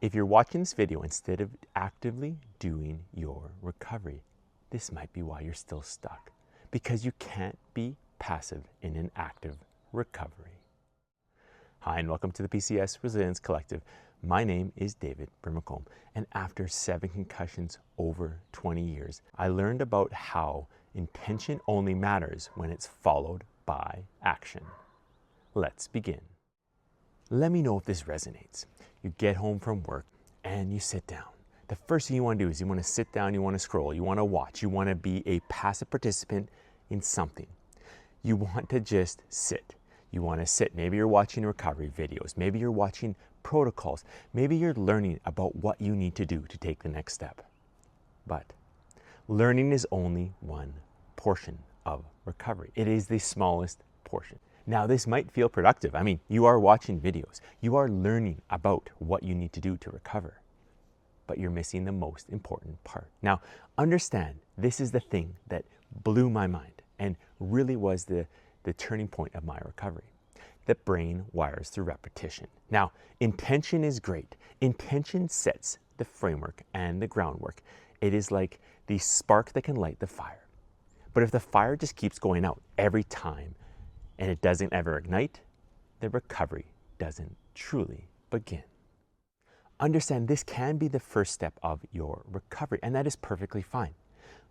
If you're watching this video instead of actively doing your recovery, this might be why you're still stuck, because you can't be passive in an active recovery. Hi, and welcome to the PCS Resilience Collective. My name is David Brimacombe, and after 7 concussions over 20 years, I learned about how intention only matters when it's followed by action. Let's begin. Let me know if this resonates. You get home from work and you sit down. The first thing you want to do is you want to sit down, you want to scroll, you want to watch, you want to be a passive participant in something. You want to just sit. You want to sit. Maybe you're watching recovery videos. Maybe you're watching protocols. Maybe you're learning about what you need to do to take the next step. But learning is only one portion of recovery. It is the smallest portion. Now, this might feel productive. I mean, you are watching videos. You are learning about what you need to do to recover. But you're missing the most important part. Now, understand, this is the thing that blew my mind and really was the turning point of my recovery. The brain wires through repetition. Now, intention is great. Intention sets the framework and the groundwork. It is like the spark that can light the fire. But if the fire just keeps going out every time and it doesn't ever ignite, the recovery doesn't truly begin. Understand, this can be the first step of your recovery, and that is perfectly fine.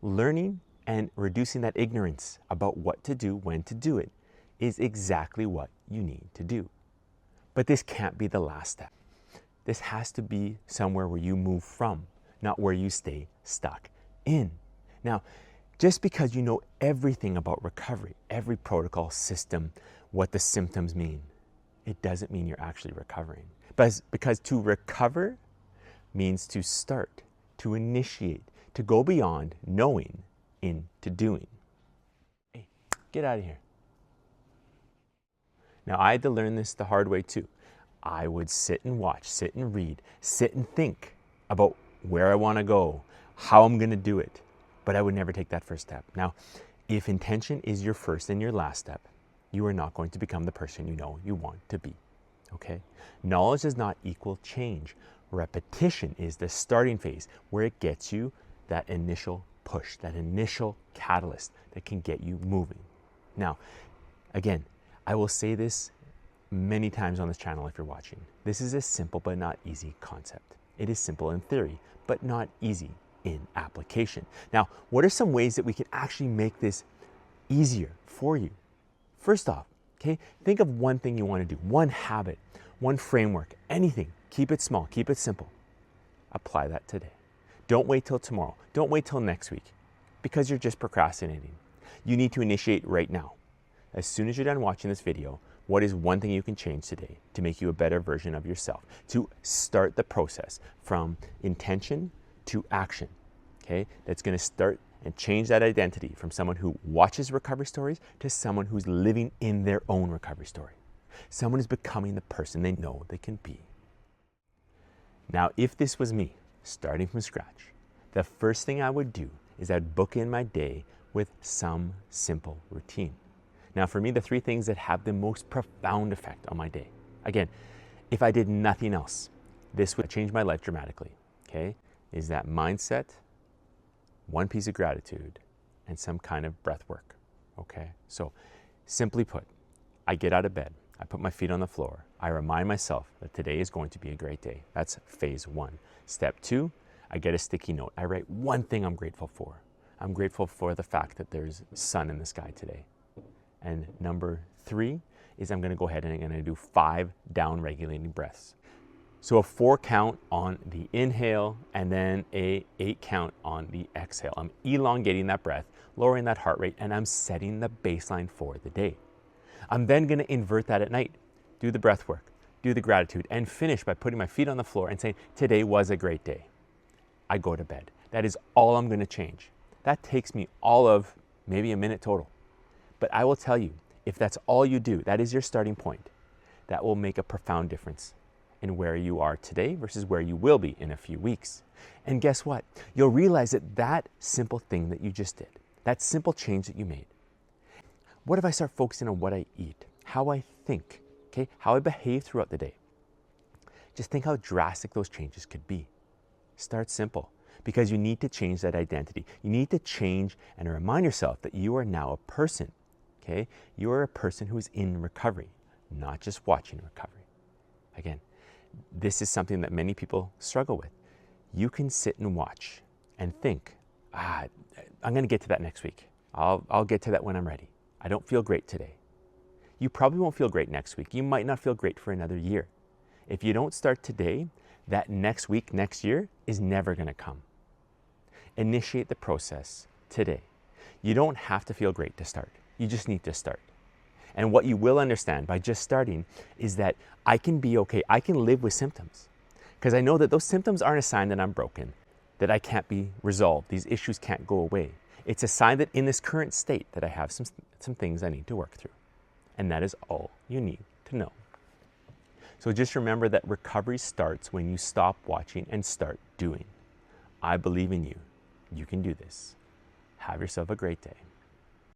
Learning and reducing that ignorance about what to do, when to do it, is exactly what you need to do. But this can't be the last step. This has to be somewhere where you move from, not where you stay stuck in. Now, just because you know everything about recovery, every protocol, system, what the symptoms mean, it doesn't mean you're actually recovering. Because to recover means to start, to initiate, to go beyond knowing into doing. Hey, get out of here. Now, I had to learn this the hard way too. I would sit and watch, sit and read, sit and think about where I want to go, how I'm going to do it, but I would never take that first step. Now, if intention is your first and your last step, you are not going to become the person you know you want to be, okay? Knowledge does not equal change. Repetition is the starting phase where it gets you that initial push, that initial catalyst that can get you moving. Now, again, I will say this many times on this channel if you're watching. This is a simple but not easy concept. It is simple in theory, but not easy in application. Now, what are some ways that we can actually make this easier for you? First off, okay, think of one thing you want to do, one habit, one framework, anything. Keep it small, keep it simple. Apply that today. Don't wait till tomorrow. Don't wait till next week because you're just procrastinating. You need to initiate right now. As soon as you're done watching this video, what is one thing you can change today to make you a better version of yourself? To start the process from intention to action, okay? That's going to start and change that identity from someone who watches recovery stories to someone who's living in their own recovery story. Someone is becoming the person they know they can be. Now, if this was me, starting from scratch, the first thing I would do is I'd book in my day with some simple routine. Now, for me, the 3 things that have the most profound effect on my day, again, if I did nothing else, this would change my life dramatically, okay? Is that mindset, one piece of gratitude, and some kind of breath work, okay? So simply put, I get out of bed, I put my feet on the floor, I remind myself that today is going to be a great day. That's phase 1. Step 2, I get a sticky note. I write one thing I'm grateful for. I'm grateful for the fact that there's sun in the sky today. And number 3 is I'm going to go ahead and I'm going to do 5 down regulating breaths. So a 4 count on the inhale and then a 8 count on the exhale. I'm elongating that breath, lowering that heart rate, and I'm setting the baseline for the day. I'm then going to invert that at night, do the breath work, do the gratitude, and finish by putting my feet on the floor and saying, today was a great day. I go to bed. That is all I'm going to change. That takes me all of maybe a minute total. But I will tell you, if that's all you do, that is your starting point, that will make a profound difference in where you are today versus where you will be in a few weeks. And guess what? You'll realize that that simple thing that you just did, that simple change that you made, what if I start focusing on what I eat, how I think, okay, how I behave throughout the day? Just think how drastic those changes could be. Start simple, because you need to change that identity. You need to change and remind yourself that you are now a person, okay? You are a person who is in recovery, not just watching recovery. Again, this is something that many people struggle with. You can sit and watch and think, I'm going to get to that next week. I'll get to that when I'm ready. I don't feel great today. You probably won't feel great next week. You might not feel great for another year. If you don't start today, that next week, next year is never going to come. Initiate the process today. You don't have to feel great to start. You just need to start. And what you will understand by just starting is that I can be okay. I can live with symptoms, because I know that those symptoms aren't a sign that I'm broken, that I can't be resolved. These issues can't go away. It's a sign that in this current state that I have some things I need to work through. And that is all you need to know. So just remember that recovery starts when you stop watching and start doing. I believe in you. You can do this. Have yourself a great day.